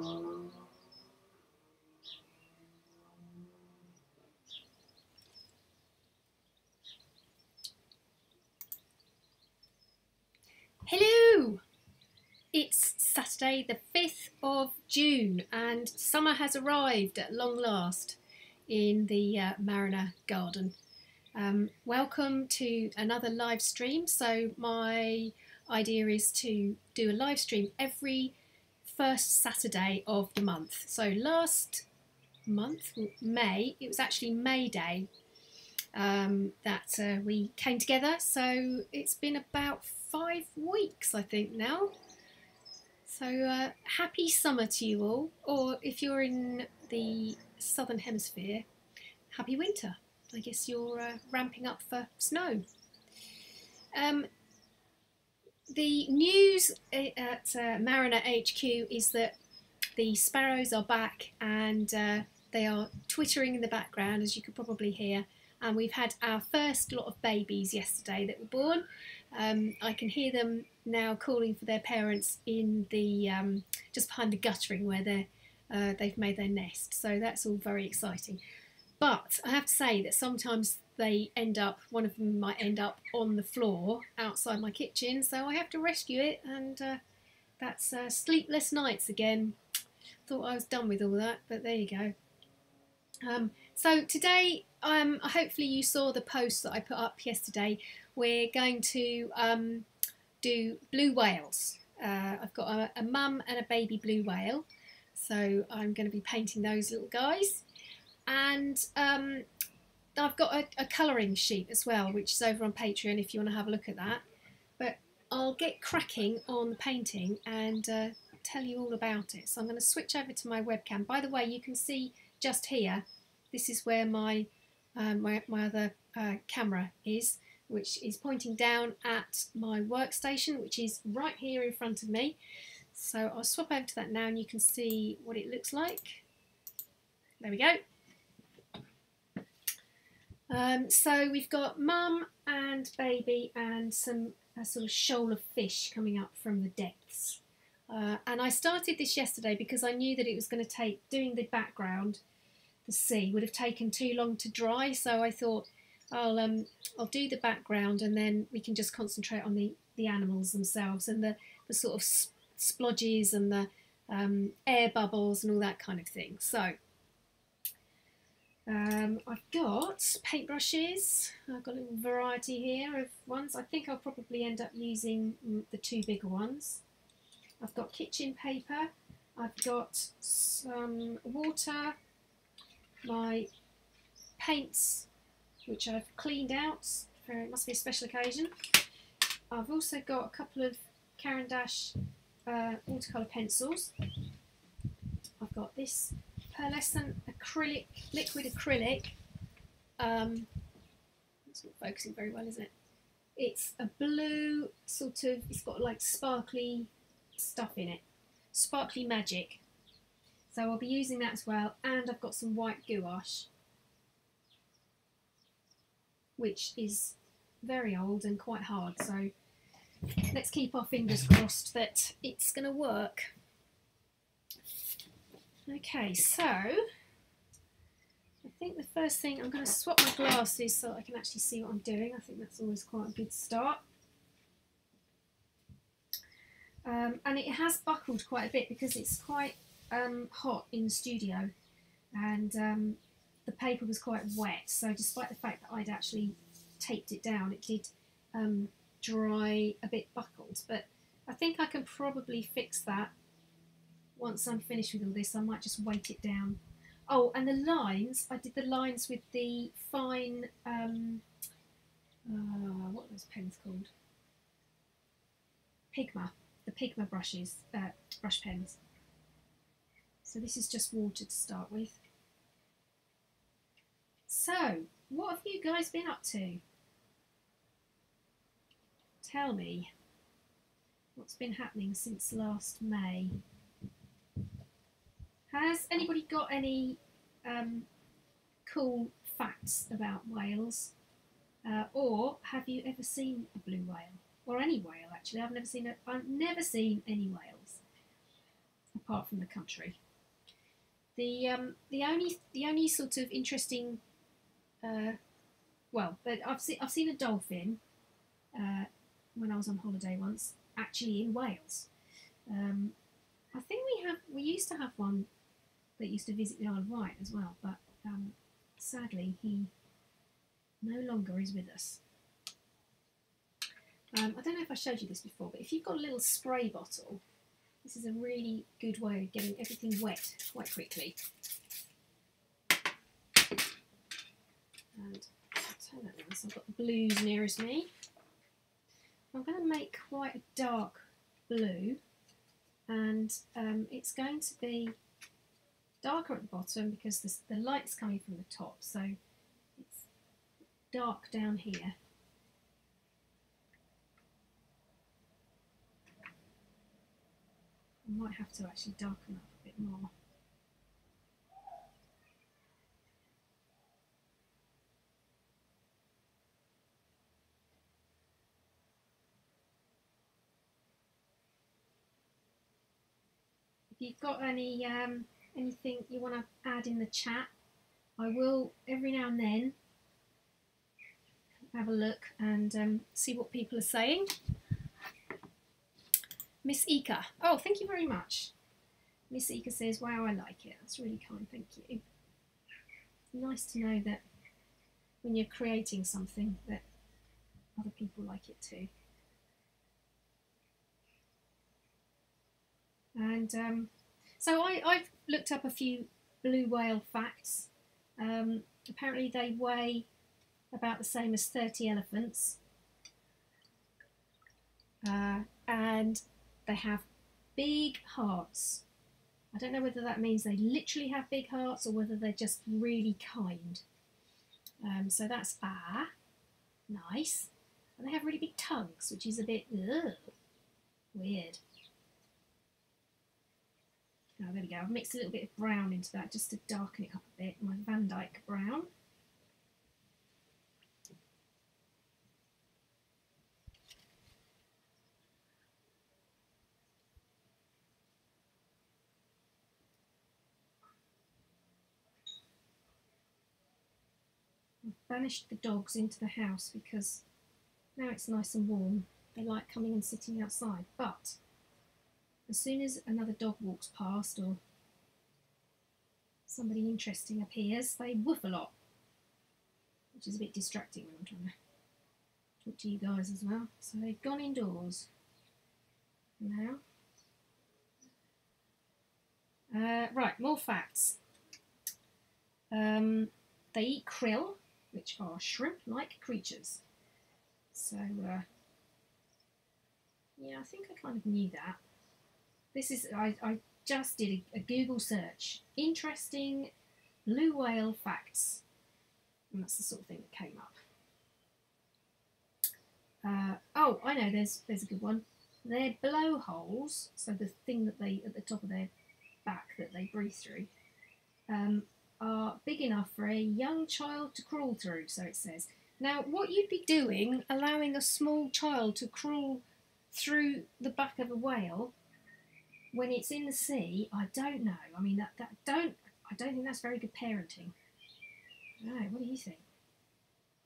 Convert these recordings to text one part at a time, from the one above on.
Hello! It's Saturday the 5th of June and summer has arrived at long last in the Mariner Garden. Welcome to another live stream. So my idea is to do a live stream every first Saturday of the month. So last month, May, it was actually May Day that we came together. So it's been about 5 weeks, I think, now. So happy summer to you all, or if you're in the southern hemisphere, happy winter. I guess you're ramping up for snow. The news at Mariner HQ is that the sparrows are back and they are twittering in the background, as you could probably hear. And we've had our first lot of babies yesterday that were born. I can hear them now calling for their parents in the just behind the guttering where they've made their nest. So that's all very exciting. But I have to say that sometimes they end up, one of them might end up on the floor outside my kitchen, so I have to rescue it, and that's sleepless nights again. Thought I was done with all that, but there you go. So today, hopefully you saw the post that I put up yesterday. We're going to do blue whales. I've got a mum and a baby blue whale, so I'm going to be painting those little guys. And I've got a colouring sheet as well, which is over on Patreon if you want to have a look at that. But I'll get cracking on the painting and tell you all about it. So I'm going to switch over to my webcam. By the way, you can see just here, this is where my other camera is, which is pointing down at my workstation, which is right here in front of me. So I'll swap over to that now and you can see what it looks like. There we go. So we've got mum and baby and a sort of shoal of fish coming up from the depths. And I started this yesterday because I knew that it was going to take, doing the background, the sea, would have taken too long to dry. So I thought I'll do the background and then we can just concentrate on the animals themselves and the sort of splodges and the air bubbles and all that kind of thing. So I've got paintbrushes. I've got a little variety here of ones. I think I'll probably end up using the 2 bigger ones. I've got kitchen paper. I've got some water, my paints, which I've cleaned out for, it must be a special occasion. I've also got a couple of Caran d'Ache watercolour pencils. I've got this pearlescent acrylic, liquid acrylic. It's not focusing very well, is it? It's a blue sort of, it's got like sparkly stuff in it, sparkly magic. So I'll be using that as well, and I've got some white gouache, which is very old and quite hard. So let's keep our fingers crossed that it's going to work. Okay, so I think the first thing, I'm going to swap my glasses so I can actually see what I'm doing. I think that's always quite a good start. And it has buckled quite a bit because it's quite hot in the studio, and the paper was quite wet, so despite the fact that I'd actually taped it down, it did dry a bit buckled. But I think I can probably fix that once I'm finished with all this. I might just weight it down. Oh, and the lines, I did the lines with the fine, what are those pens called? Pigma, the Pigma brushes, brush pens. So this is just water to start with. So, what have you guys been up to? Tell me, what's been happening since last May? Has anybody got any cool facts about whales? Or have you ever seen a blue whale? Or any whale, actually. I've never seen any whales. apart from the country. The only sort of interesting, well, I've seen a dolphin when I was on holiday once, actually in Wales. I think we used to have one that used to visit the Isle of Wight as well, but sadly he no longer is with us. I don't know if I showed you this before, but if you've got a little spray bottle, this is a really good way of getting everything wet quite quickly. And I'll turn that down so I've got the blues nearest me. I'm going to make quite a dark blue, and it's going to be darker at the bottom because the light's coming from the top, so it's dark down here. I might have to actually darken up a bit more. If you've got any anything you want to add in the chat, I will every now and then have a look and see what people are saying. Miss Ika, oh, thank you very much. Miss Ika says, wow, I like it. That's really kind, thank you. It's nice to know that when you're creating something that other people like it too. And so I've looked up a few blue whale facts. Apparently they weigh about the same as 30 elephants. And they have big hearts. I don't know whether that means they literally have big hearts or whether they're just really kind. So that's nice. And they have really big tongues, which is a bit weird. Oh, there we go. I've mixed a little bit of brown into that just to darken it up a bit. My Van Dyke brown. I've banished the dogs into the house because now it's nice and warm. They like coming and sitting outside, but as soon as another dog walks past or somebody interesting appears, they woof a lot, which is a bit distracting when I'm trying to talk to you guys as well. So they've gone indoors now. Right, more facts. They eat krill, which are shrimp-like creatures. So, yeah, I think I kind of knew that. This is, I just did a Google search. Interesting blue whale facts. And that's the sort of thing that came up. Oh, I know, there's a good one. Their blowholes, so the thing that they, at the top of their back that they breathe through, are big enough for a young child to crawl through, so it says. Now, what you'd be doing, allowing a small child to crawl through the back of a whale when it's in the sea, I don't know. I mean, I don't think that's very good parenting. No, what do you think?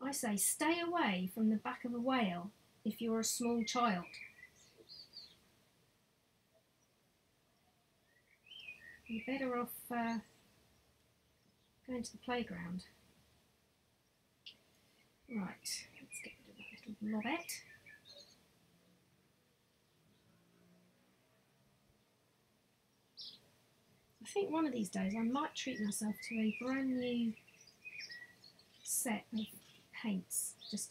I say stay away from the back of a whale if you're a small child. You're better off going to the playground. Right, let's get rid of that little blobette. I think one of these days I might treat myself to a brand new set of paints, just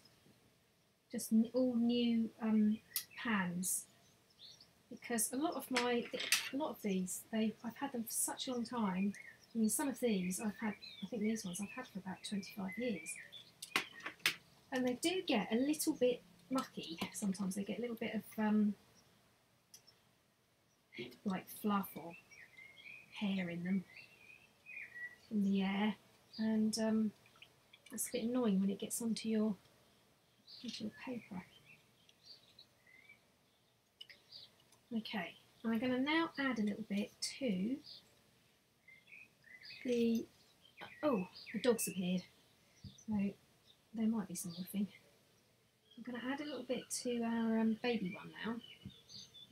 all new pans, because a lot of these I've had them for such a long time. I mean, some of these I think these ones I've had for about 25 years, and they do get a little bit mucky sometimes. They get a little bit of like fluff or hair in them from the air, and that's a bit annoying when it gets onto your paper. Okay, And I'm going to now add a little bit to the... Oh, the dog's appeared. So there might be some woofing. I'm going to add a little bit to our baby one now.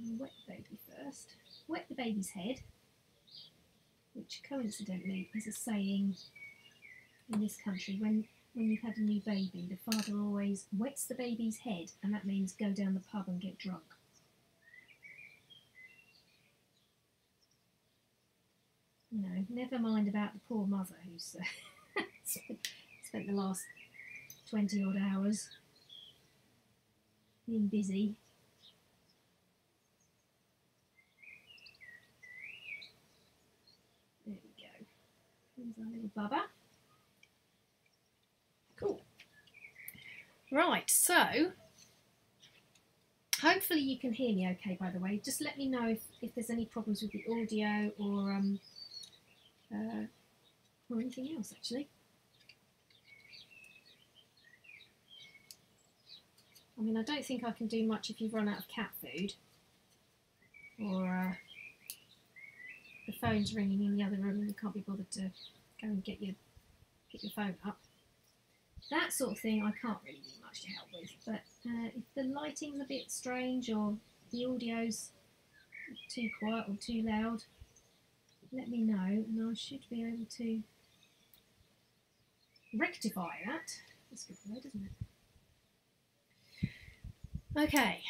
I'm wet the baby first. Wet the baby's head, which coincidentally is a saying in this country. When you've had a new baby, the father always wets the baby's head, and that means go down the pub and get drunk. You know, never mind about the poor mother who's spent the last 20 odd hours being busy. There we go. Here's our little bubba. Cool. Right, so hopefully you can hear me okay, by the way. Just let me know if there's any problems with the audio or anything else, actually. I mean, I don't think I can do much if you've run out of cat food or the phone's ringing in the other room and you can't be bothered to go and get your phone up. That sort of thing I can't really do much to help with, but if the lighting's a bit strange or the audio's too quiet or too loud, let me know and I should be able to rectify that. That's a good word, isn't it? Okay.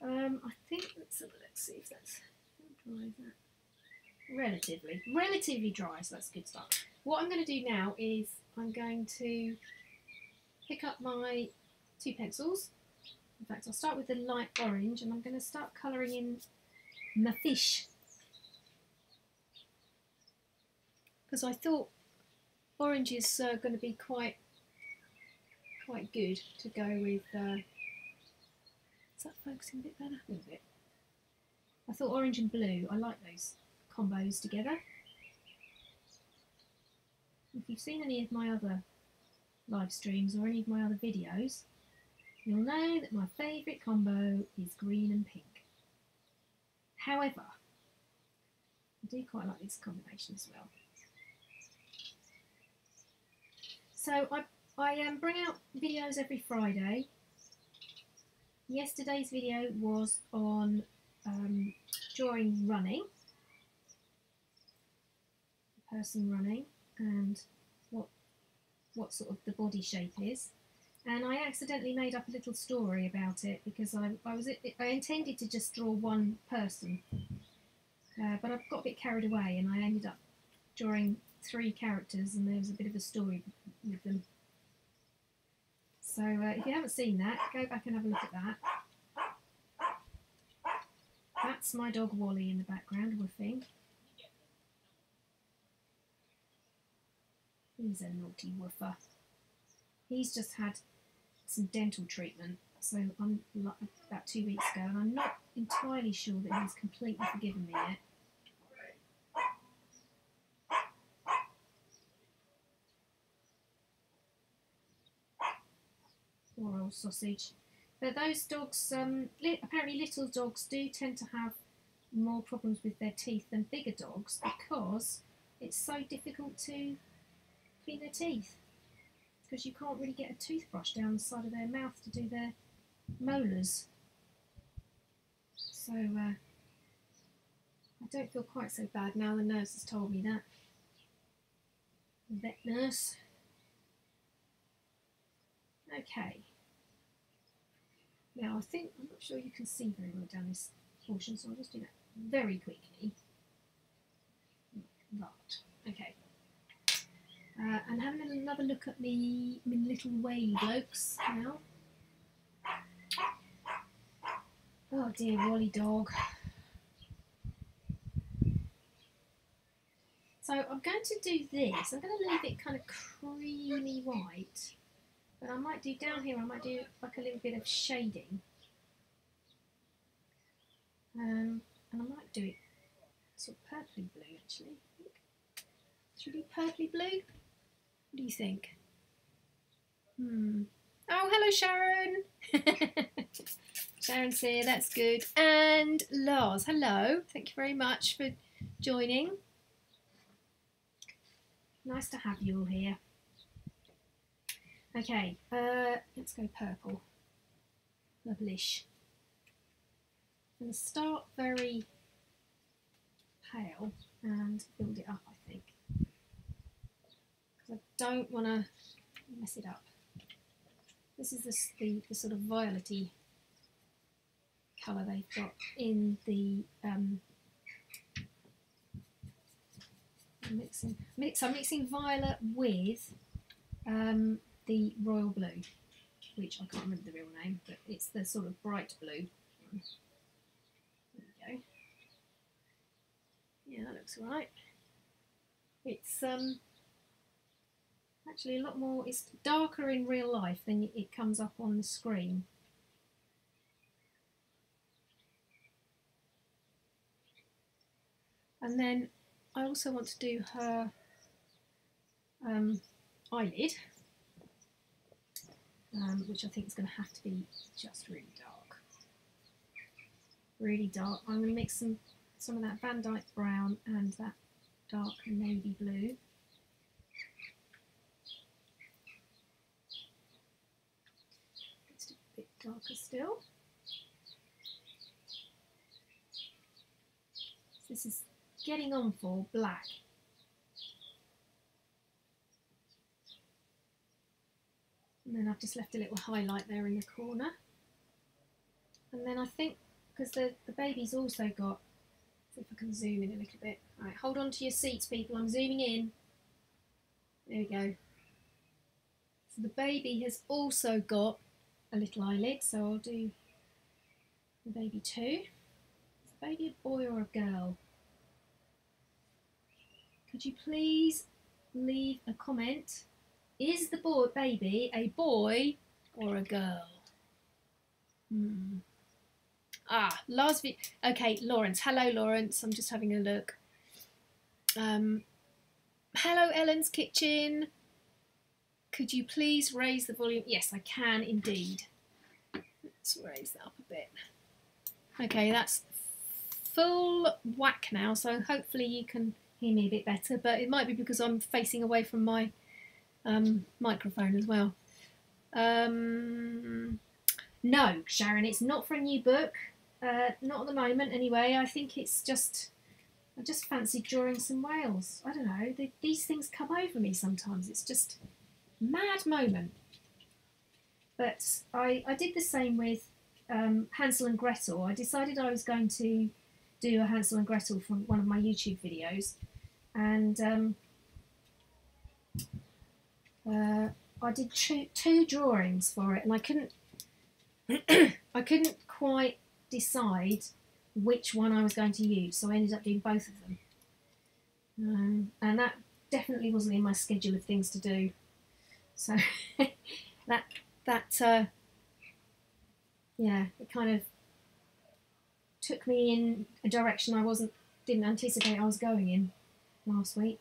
I think let's see if that's how dry is that. Relatively dry, so that's good stuff. What I'm going to do now is I'm going to pick up my 2 pencils. In fact, I'll start with the light orange and I'm going to start colouring in my fish. Because I thought orange is going to be quite good to go with. Is that focusing a bit better? A little bit. I thought orange and blue, I like those combos together. If you've seen any of my other live streams or any of my other videos, you'll know that my favourite combo is green and pink. However, I do quite like this combination as well. So I bring out videos every Friday. Yesterday's video was on drawing running, the person running, and what sort of the body shape is. And I accidentally made up a little story about it because I intended to just draw one person, but I got a bit carried away and I ended up drawing 3 characters, and there was a bit of a story with them. So if you haven't seen that, go back and have a look at that. That's my dog Wally in the background woofing. He's a naughty woofer. He's just had some dental treatment, so I'm about 2 weeks ago, and I'm not entirely sure that he's completely forgiven me yet. Poor old sausage. But those dogs, apparently little dogs do tend to have more problems with their teeth than bigger dogs because it's so difficult to clean their teeth. Because you can't really get a toothbrush down the side of their mouth to do their molars. So I don't feel quite so bad now the nurse has told me that. The vet nurse. Okay. Now I'm not sure you can see very well down this portion, so I'll just do that very quickly. Right, okay. And having another look at me little whale blokes now. Oh dear, Wally dog. So I'm going to do this. I'm going to leave it kind of creamy white. But I might do down here, I might do like a little bit of shading. And I might do it sort of purpley blue actually, I think. Should we do purpley blue? What do you think? Oh, hello, Sharon. Sharon's here, that's good. And Lars, hello. Thank you very much for joining. Nice to have you all here. Okay, let's go purple. Purplish. I'm going to start very pale and build it up, I think. Because I don't want to mess it up. This is the sort of violet-y colour they've got in the I'm mixing violet with the royal blue, which I can't remember the real name, but it's the sort of bright blue. There we go. Yeah, that looks alright. It's actually a lot more, it's darker in real life than it comes up on the screen. And then I also want to do her eyelid, which I think is going to have to be just really dark. Really dark. I'm going to mix some of that Van Dyke brown and that dark navy blue. Just a bit darker still. This is getting on for black. And then I've just left a little highlight there in the corner. And then I think, because the baby's also got, see if I can zoom in a little bit. All right, hold on to your seats, people. I'm zooming in. There we go. So the baby has also got a little eyelid, so I'll do the baby too. Is the baby a boy or a girl? Could you please leave a comment? Is the baby a boy or a girl? Lars. Okay, Lawrence. Hello, Lawrence. I'm just having a look. Hello, Ellen's Kitchen. Could you please raise the volume? Yes, I can indeed. Let's raise that up a bit. Okay, that's full whack now, so hopefully you can hear me a bit better, but it might be because I'm facing away from my microphone as well. No, Sharon, it's not for a new book. Not at the moment, anyway. I think it's just, I just fancied drawing some whales. I don't know. These things come over me sometimes. It's just a mad moment. But I did the same with Hansel and Gretel. I decided I was going to do a Hansel and Gretel from one of my YouTube videos, and I did two drawings for it, and I couldn't I couldn't quite decide which one I was going to use, so I ended up doing both of them, and that definitely wasn't in my schedule of things to do. So yeah, it kind of took me in a direction I didn't anticipate I was going in last week.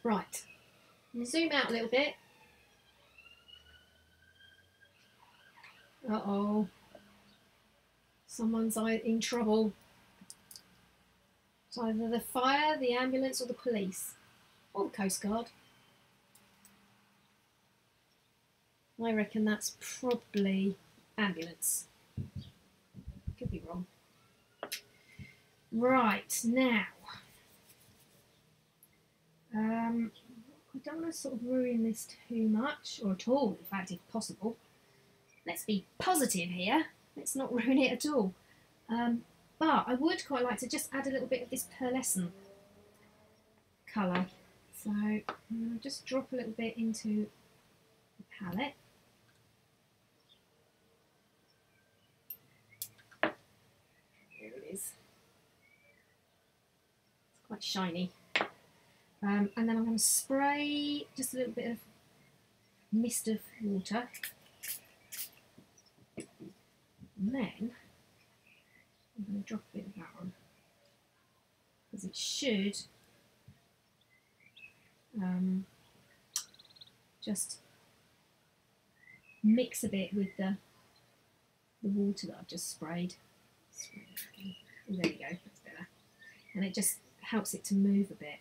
Right, I'm gonna zoom out a little bit. Uh-oh. Someone's in trouble. It's either the fire, the ambulance, or the police. Or the Coast Guard. I reckon that's probably ambulance. Could be wrong. Right, now. I don't want to sort of ruin this too much, or at all, in fact, if possible. Let's be positive here. Let's not ruin it at all. But I would quite like to just add a little bit of this pearlescent colour. So I'm going to just drop a little bit into the palette. There it is. It's quite shiny. And then I'm going to spray just a little bit of mist of water. And then I'm going to drop a bit of that on, because it should just mix a bit with the water that I've just sprayed. Oh, there we go, that's better. And it just helps it to move a bit.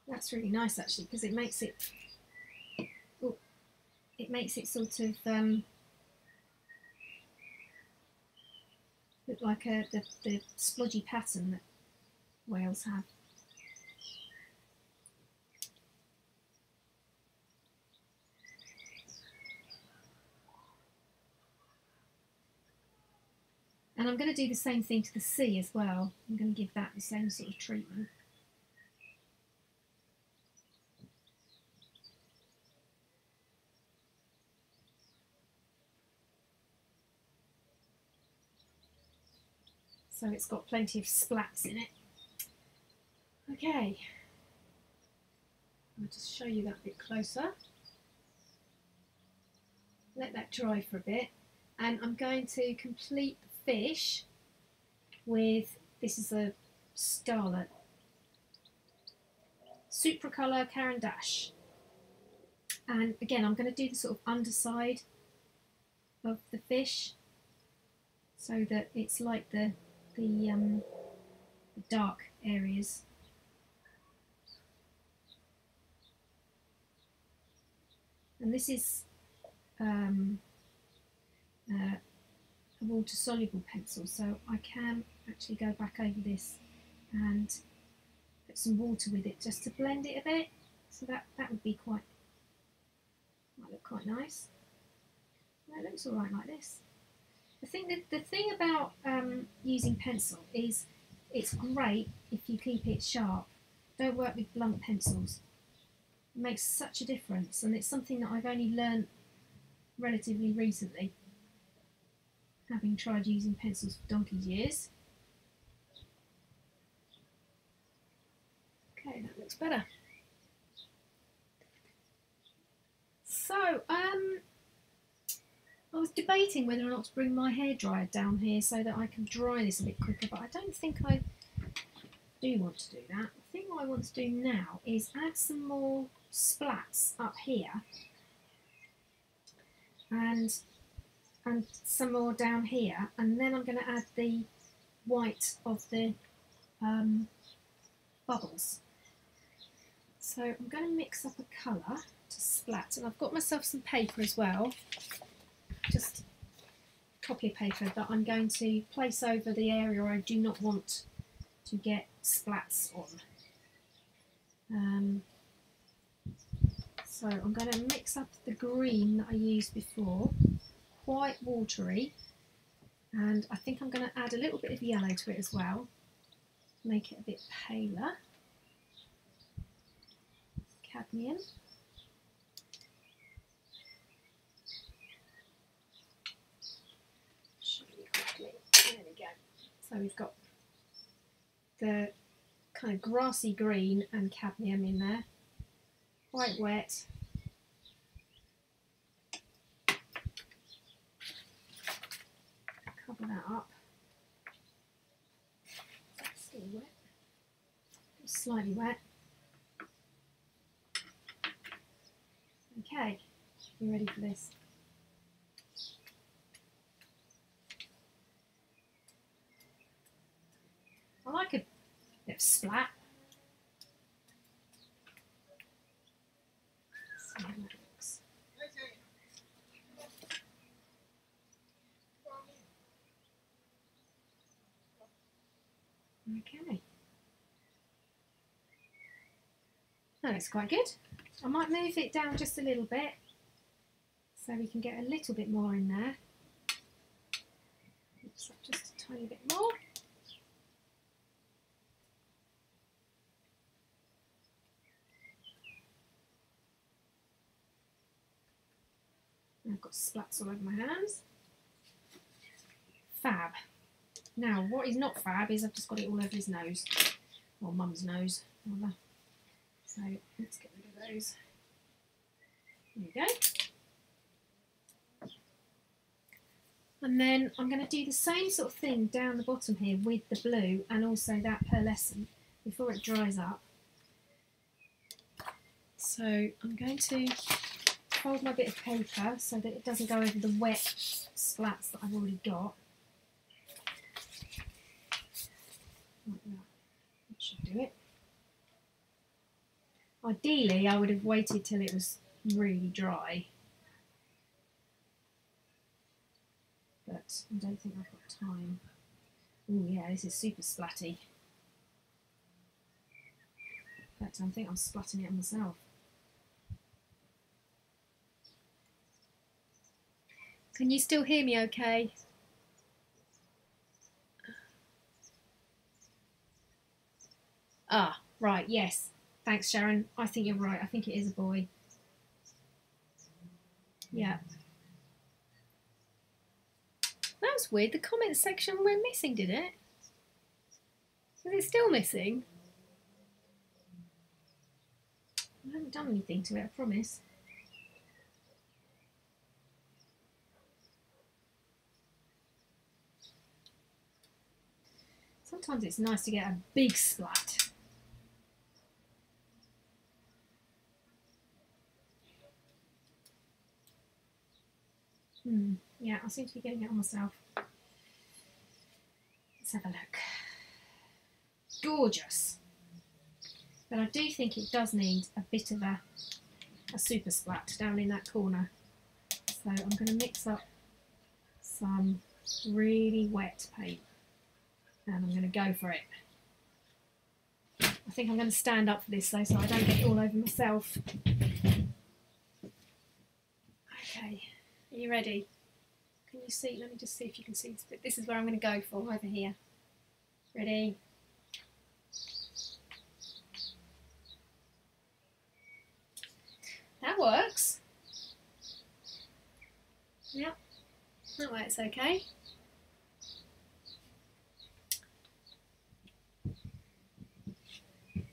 That's really nice actually, because it makes it, oh, it makes it sort of look like the splodgy pattern that whales have. And I'm going to do the same thing to the sea as well. I'm going to give that the same sort of treatment. So it's got plenty of splats in it. Okay, I'll just show you that a bit closer. Let that dry for a bit, and I'm going to complete the fish with, this is a Starlet Supracolor Caran d'Ache, and again I'm going to do the sort of underside of the fish so that it's like the dark areas. And this is a water-soluble pencil, so I can actually go back over this and put some water with it just to blend it a bit. So that would be might look quite nice. That looks all right like this. The thing about using pencil is it's great if you keep it sharp. Don't work with blunt pencils. It makes such a difference, and it's something that I've only learnt relatively recently, having tried using pencils for donkey's years. Okay, that looks better. So, I was debating whether or not to bring my hairdryer down here so that I can dry this a bit quicker, but I don't think I do want to do that. The thing I want to do now is add some more splats up here and some more down here, and then I'm going to add the white of the bubbles. So I'm going to mix up a colour to splat, and I've got myself some paper as well, just copy paper that I'm going to place over the area I do not want to get splats on. So I'm going to mix up the green that I used before, quite watery, and I think I'm going to add a little bit of yellow to it as well, make it a bit paler. Cadmium. There we go. So we've got the kind of grassy green and cadmium in there, quite wet. Cover that up. That's still wet. Slightly wet. Okay, you ready for this? I like a bit of splat. See how that looks. Okay. That looks quite good. I might move it down just a little bit so we can get a little bit more in there. Mix up just a tiny bit more. I've got splats all over my hands. Fab. Now, what is not fab is I've just got it all over his nose, or Mum's nose, rather. So let's get rid of those. There we go. And then I'm going to do the same sort of thing down the bottom here with the blue and also that pearlescent, before it dries up. So I'm going to fold my bit of paper so that it doesn't go over the wet splats that I've already got. Like that. That should do it. Ideally, I would have waited till it was really dry, but I don't think I've got time. Oh yeah, this is super splatty. In fact, I think I'm splatting it on myself. Can you still hear me okay? Ah, right, yes. Thanks, Sharon. I think you're right. I think it is a boy. Yeah. That was weird. The comment section went missing, did it? Is it still missing? I haven't done anything to it, I promise. Sometimes it's nice to get a big splat. Yeah, I seem to be getting it on myself. Let's have a look. Gorgeous. But I do think it does need a bit of a super splat down in that corner. So I'm going to mix up some really wet paint and I'm going to go for it. I think I'm going to stand up for this though so I don't get it all over myself. Okay, are you ready? Can you see? Let me just see if you can see this bit. This is where I'm going to go for, over here. Ready? That works. Yep, that works okay.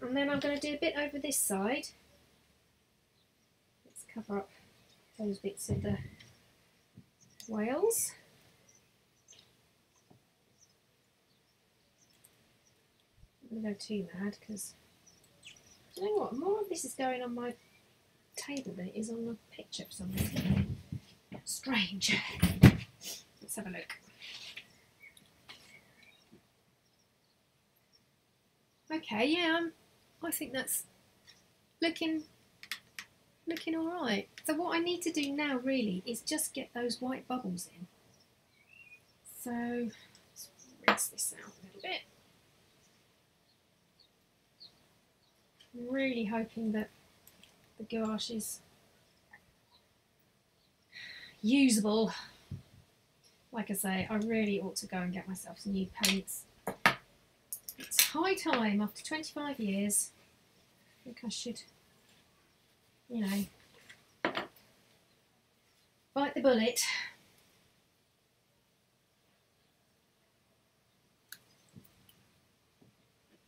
And then I'm going to do a bit over this side. Let's cover up those bits of the whales. I'm going to go too mad because, you know what, more of this is going on my table than it is on the picture for some reason. Strange. Let's have a look. Okay, yeah, I think that's looking all right. So what I need to do now really is just get those white bubbles in. So let's rinse this out a little bit. I'm really hoping that the gouache is usable. Like I say, I really ought to go and get myself some new paints. It's high time after 25 years. I think I should, you know, bite the bullet.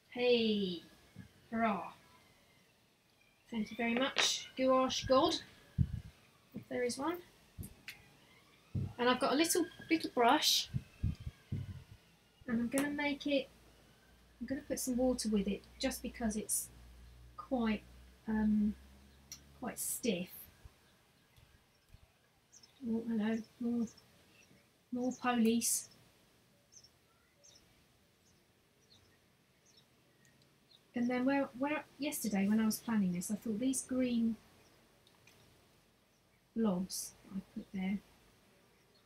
Hey, hurrah. Thank you very much, gouache god, if there is one. And I've got a little brush, and I'm going to make it, I'm going to put some water with it, just because it's quite stiff. Oh, hello, more police. And then where yesterday when I was planning this, I thought these green blobs I put there,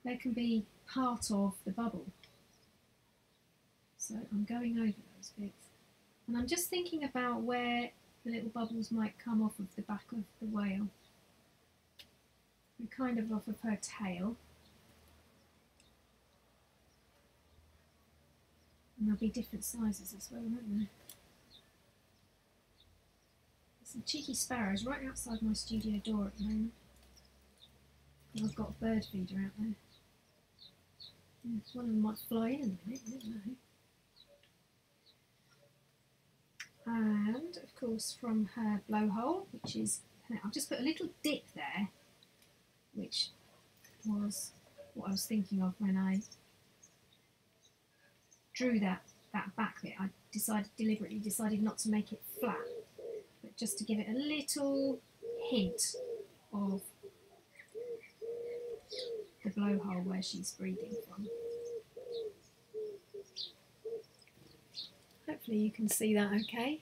they can be part of the bubble. So I'm going over those bits. And I'm just thinking about where the little bubbles might come off of the back of the whale. And kind of off of her tail. And there'll be different sizes as well, won't there? There's some cheeky sparrows right outside my studio door at the moment. And I've got a bird feeder out there. Yeah, one of them might fly in a minute, I don't know. And of course from her blowhole, which is, I've just put a little dip there, which was what I was thinking of when I drew that back bit. I deliberately decided not to make it flat, but just to give it a little hint of the blowhole where she's breathing from. Hopefully you can see that okay.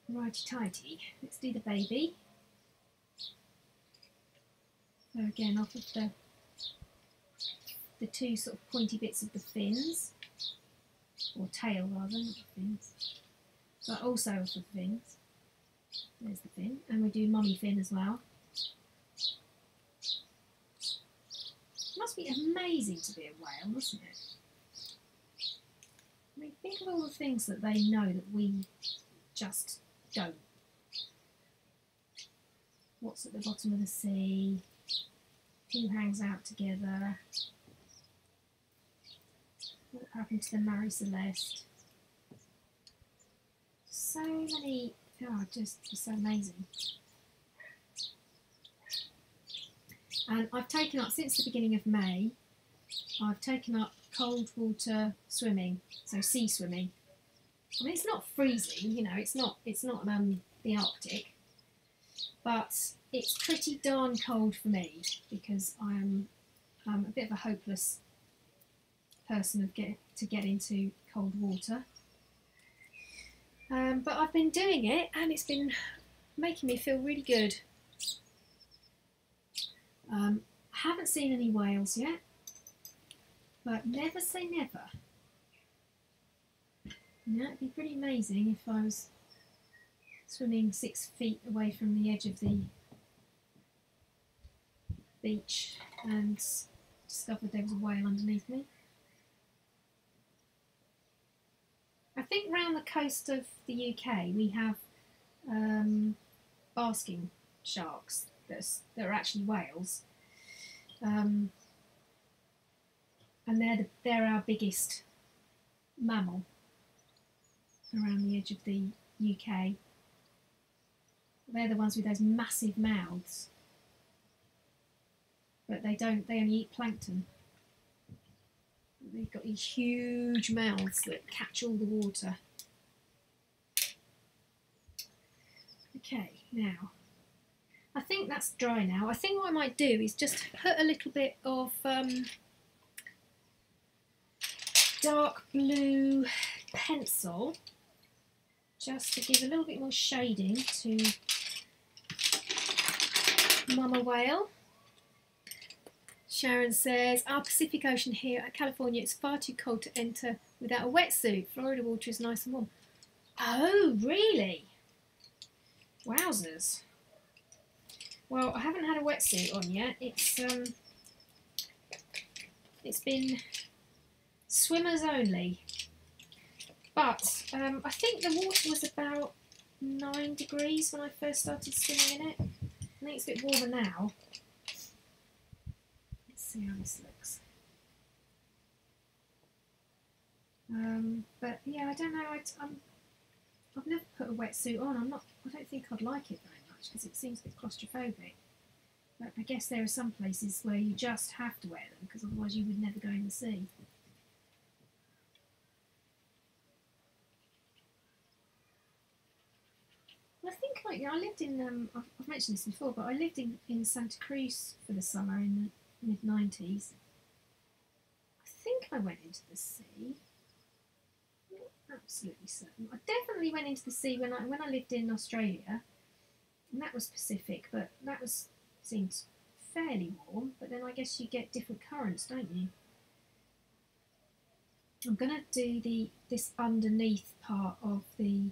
Righty-tighty, let's do the baby. So again, off of the two sort of pointy bits of the fins, or tail rather, not the fins, but also off the fins. There's the fin, and we do mummy fin as well. It must be amazing to be a whale, mustn't it? I mean, think of all the things that they know that we just don't. What's at the bottom of the sea? Who hangs out together? What happened to the Marie Celeste? So many, just so amazing. And I've taken up, since the beginning of May, I've taken up cold water swimming, so sea swimming. I mean, it's not freezing, you know, it's not the Arctic, but it's pretty darn cold for me because I'm a bit of a hopeless person to get into cold water. But I've been doing it and it's been making me feel really good. I haven't seen any whales yet, but never say never. Now, it'd be pretty amazing if I was swimming 6 feet away from the edge of the beach and discovered there was a whale underneath me. I think round the coast of the UK we have basking sharks that are actually whales, and they're our biggest mammal around the edge of the UK. They're the ones with those massive mouths, but they only eat plankton. They've got these huge mouths that catch all the water. Okay, now I think that's dry now. I think what I might do is just put a little bit of dark blue pencil just to give a little bit more shading to Mama Whale. Sharon says, our Pacific Ocean here at California, it's far too cold to enter without a wetsuit. Florida water is nice and warm. Oh, really? Wowzers. Well, I haven't had a wetsuit on yet. It's been swimmers only. But I think the water was about 9 degrees when I first started swimming in it. I think it's a bit warmer now. Let's see how this looks. But yeah, I don't know. I've never put a wetsuit on. I don't think I'd like it very much because it seems a bit claustrophobic. But I guess there are some places where you just have to wear them because otherwise you would never go in the sea. I think I lived in, I've mentioned this before, but I lived in Santa Cruz for the summer in the mid-90s. I think I went into the sea. Not absolutely certain. I definitely went into the sea when I lived in Australia, and that was Pacific, but that seemed fairly warm, but then I guess you get different currents, don't you? I'm going to do this underneath part of the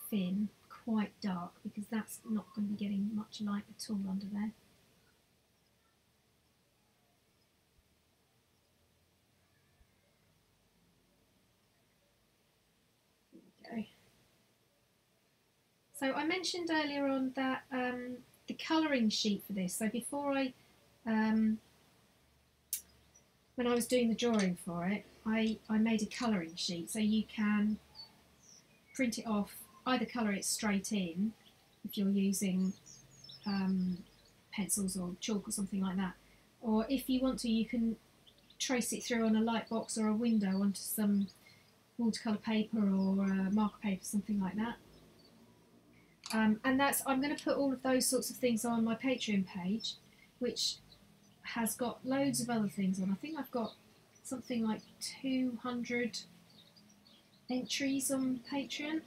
fin quite dark because that's not going to be getting much light at all under there. There we go. So I mentioned earlier on that the colouring sheet for this, so before when I was doing the drawing for it, I made a colouring sheet so you can print it off, either colour it straight in if you're using pencils or chalk or something like that, or if you want to, you can trace it through on a light box or a window onto some watercolour paper or marker paper, something like that. And I'm going to put all of those sorts of things on my Patreon page, which has got loads of other things on. I think I've got something like 200 entries on Patreon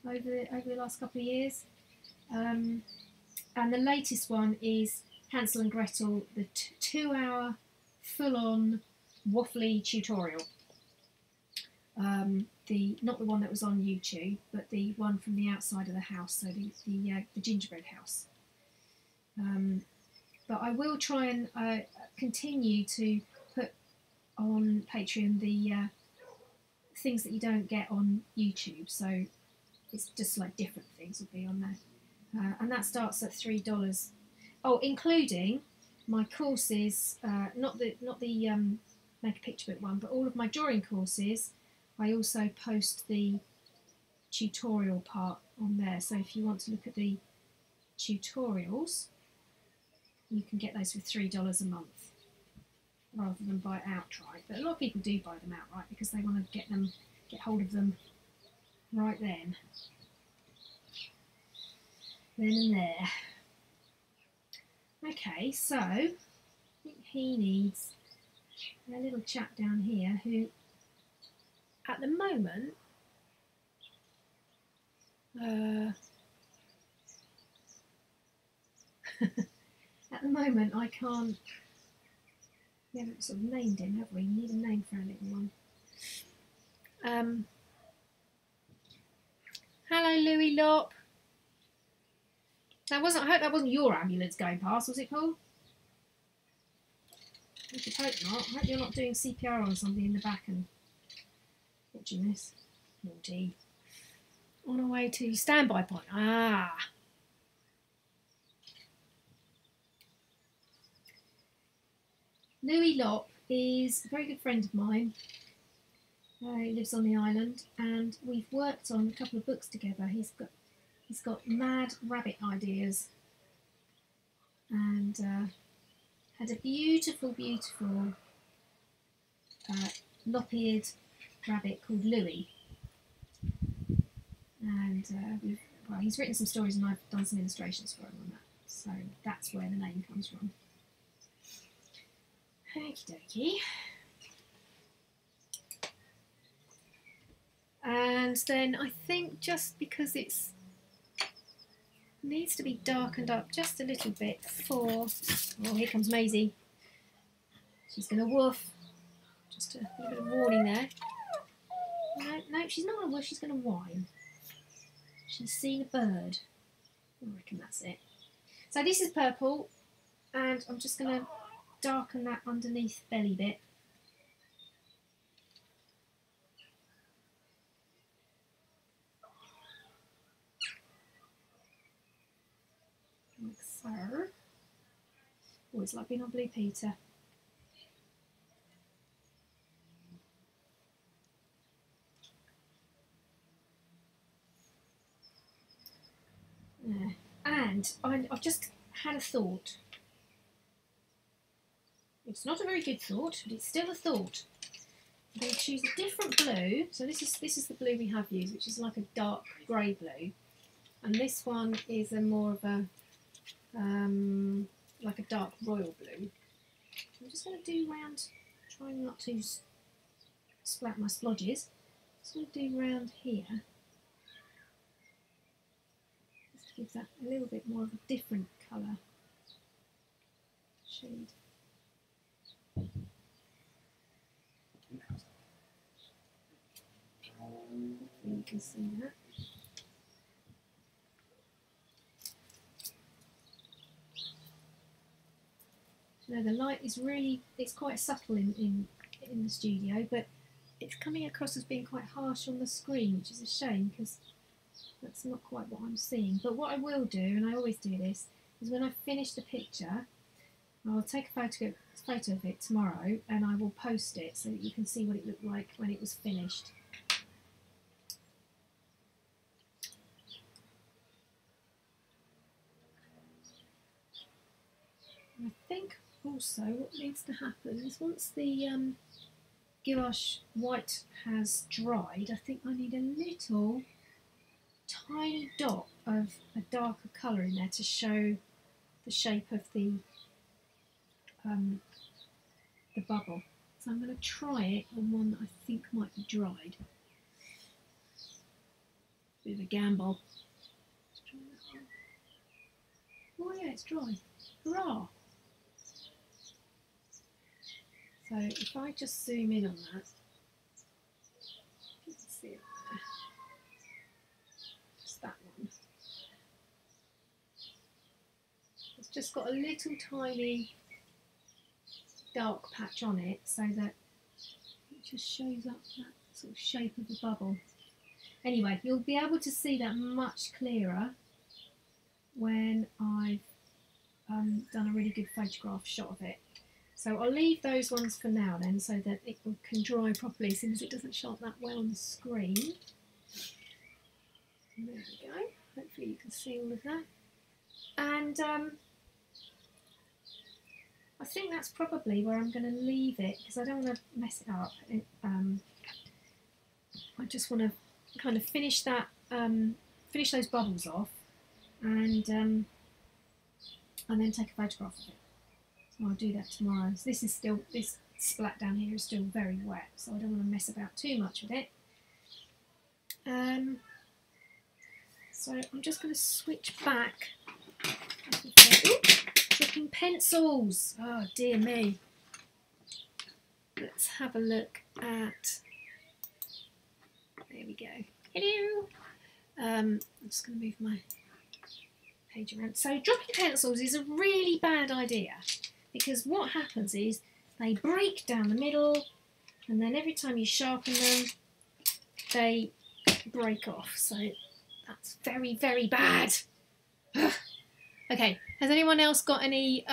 over the last couple of years. And the latest one is Hansel and Gretel, the 2-hour full-on waffly tutorial. Not the one that was on YouTube, but the one from the outside of the house, so the gingerbread house. But I will try and continue to put on Patreon the things that you don't get on YouTube. So it's just like different things will be on there, and that starts at $3. Oh, including my courses, not the Make a Picture Book one, but all of my drawing courses. I also post the tutorial part on there, so if you want to look at the tutorials, you can get those for $3 a month rather than buy outright. But a lot of people do buy them outright because they want to get hold of them right then and there. Okay, so I think he needs a little chap down here who, at the moment, I can't. We haven't sort of named him, have we? We need a name for our little one. Hello, Louis Lop. I hope that wasn't your ambulance going past, was it, Paul? I should hope not. I hope you're not doing CPR on somebody in the back and watching this. Naughty. On our way to standby point. Ah. Louis Lop is a very good friend of mine. He lives on the island, and we've worked on a couple of books together. He's got mad rabbit ideas, and had a beautiful lop-eared rabbit called Louis. And he's written some stories, and I've done some illustrations for him on that. So that's where the name comes from. Okie dokie. And then I think just because it needs to be darkened up just a little bit for... Oh, here comes Maisie. She's going to woof. Just a little bit of warning there. No, she's not going to woof, she's going to whine. She's seen a bird. I reckon that's it. So this is purple, and I'm just going to darken that underneath belly bit. Like so. Oh, it's like being on Blue Peter. Yeah. And I've just had a thought. It's not a very good thought, but it's still a thought. I'm going to choose a different blue. So this is the blue we have used, which is like a dark grey blue, and this one is a more of a like a dark royal blue. I'm just going to do round, trying not to splat my splodges. Just going to do round here, just to give that a little bit more of a different colour shade. Hopefully you can see that. So the light is it's quite subtle in the studio, but it's coming across as being quite harsh on the screen, which is a shame because that's not quite what I'm seeing. But what I will do, and I always do this, is when I finish the picture, I'll take a photo of it tomorrow, and I will post it so that you can see what it looked like when it was finished. I think also what needs to happen is once the gouache white has dried, I think I need a little tiny dot of a darker colour in there to show the shape of the bubble. So I'm going to try it on one that I think might be dried. Bit of a gamble. Let's try that one. Oh yeah, it's dry. Hurrah! So if I just zoom in on that, you can see it there. Just that one. It's just got a little tiny dark patch on it so that it just shows up that sort of shape of the bubble. Anyway, you'll be able to see that much clearer when I've done a really good photograph shot of it. So I'll leave those ones for now then, so that it can dry properly, since it doesn't show up that well on the screen. And there we go. Hopefully you can see all of that. And I think that's probably where I'm going to leave it, because I don't want to mess it up. I just want to kind of finish that, finish those bubbles off, and then take a photograph of it. So I'll do that tomorrow. So this is still, this splat down here is still very wet, so I don't want to mess about too much with it. So I'm just going to switch back. Ooh, dripping pencils. Oh dear me. Let's have a look at. There we go. Hello. I'm just going to move my page around. So dropping pencils is a really bad idea, because what happens is they break down the middle, and then every time you sharpen them, they break off. So that's very, very bad. Okay, has anyone else got any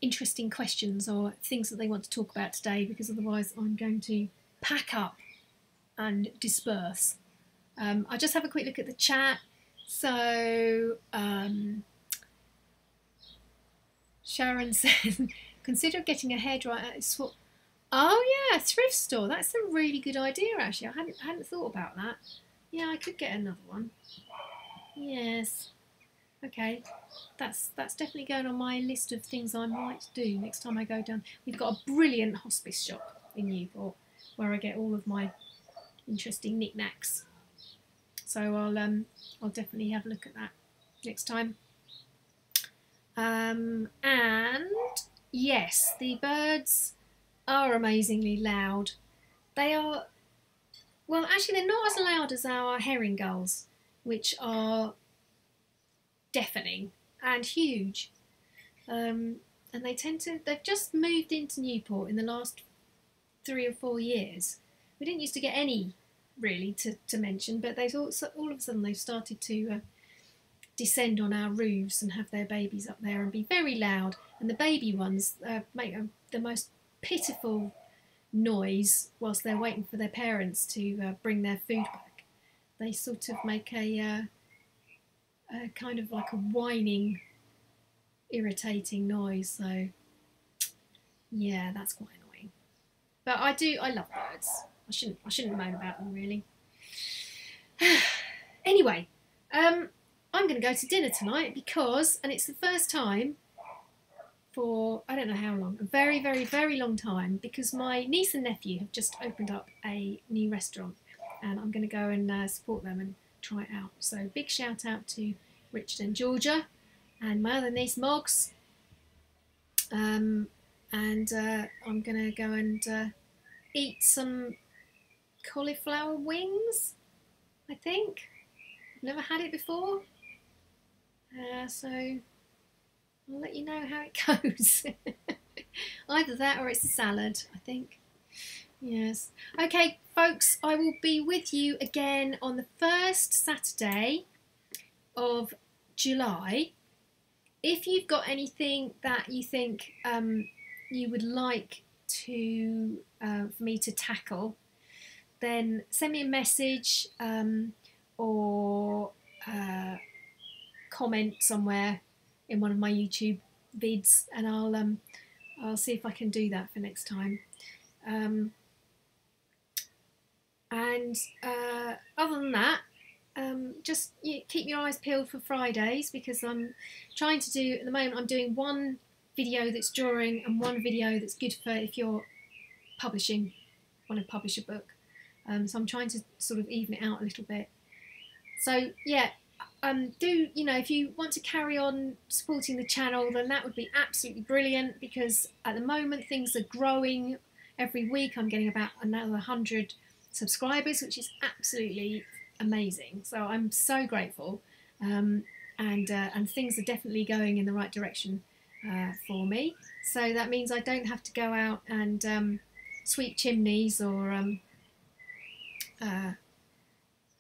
interesting questions or things that they want to talk about today? Because otherwise I'm going to pack up and disperse. I'll just have a quick look at the chat. So Sharon says, consider getting a hairdryer at swap. Oh yeah, thrift store. That's a really good idea actually. I hadn't thought about that. Yeah, I could get another one. Yes. Okay. That's definitely going on my list of things I might do next time I go down. We've got a brilliant hospice shop in Newport where I get all of my interesting knickknacks. So I'll definitely have a look at that next time. And yes, the birds are amazingly loud. They are, well, actually they're not as loud as our herring gulls, which are deafening and huge. And they tend to, they've just moved into Newport in the last 3 or 4 years. We didn't used to get any really to mention, but they've also, all of a sudden they've started to descend on our roofs and have their babies up there and be very loud. And the baby ones make the most pitiful noise whilst they're waiting for their parents to bring their food back. They sort of make a kind of like a whining, irritating noise. So yeah, that's quite annoying. But I love birds. I shouldn't moan about them really. Anyway, I'm going to go to dinner tonight because, and it's the first time for I don't know how long, a very, very, very long time, because my niece and nephew have just opened up a new restaurant, and I'm going to go and support them and try it out. So big shout out to Richard and Georgia and my other niece Moggs. And I'm going to go and eat some cauliflower wings, I think. I've never had it before. So I'll let you know how it goes. Either that or it's a salad, I think. Yes. Okay, folks, I will be with you again on the first Saturday of July. If you've got anything that you think you would like to for me to tackle, then send me a message or comment somewhere in one of my YouTube vids, and I'll see if I can do that for next time. Other than that, just keep your eyes peeled for Fridays, because I'm trying to do, at the moment, I'm doing one video that's drawing and one video that's good for if you're publishing, want to publish a book. So I'm trying to sort of even it out a little bit. So yeah, if you want to carry on supporting the channel, then that would be absolutely brilliant, because at the moment things are growing every week. I'm getting about another 100 subscribers, which is absolutely amazing. So I'm so grateful, and things are definitely going in the right direction for me. So that means I don't have to go out and sweep chimneys, or I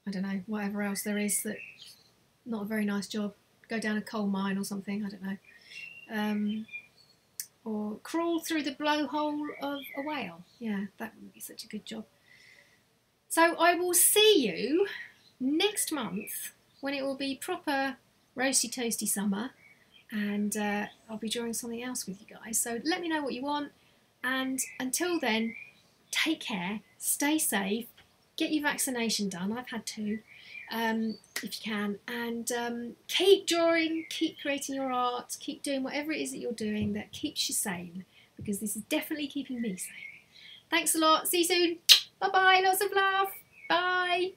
don't know, whatever else there is that not a very nice job. Go down a coal mine or something, I don't know. Or crawl through the blowhole of a whale. Yeah, that wouldn't be such a good job. So I will see you next month, when it will be proper roasty toasty summer, and I'll be drawing something else with you guys. So let me know what you want, and until then, take care, stay safe, get your vaccination done. I've had 2, if you can, and keep drawing, keep creating your art, keep doing whatever it is that you're doing that keeps you sane, because this is definitely keeping me sane. Thanks a lot. See you soon. Bye bye. Lots of love. Bye.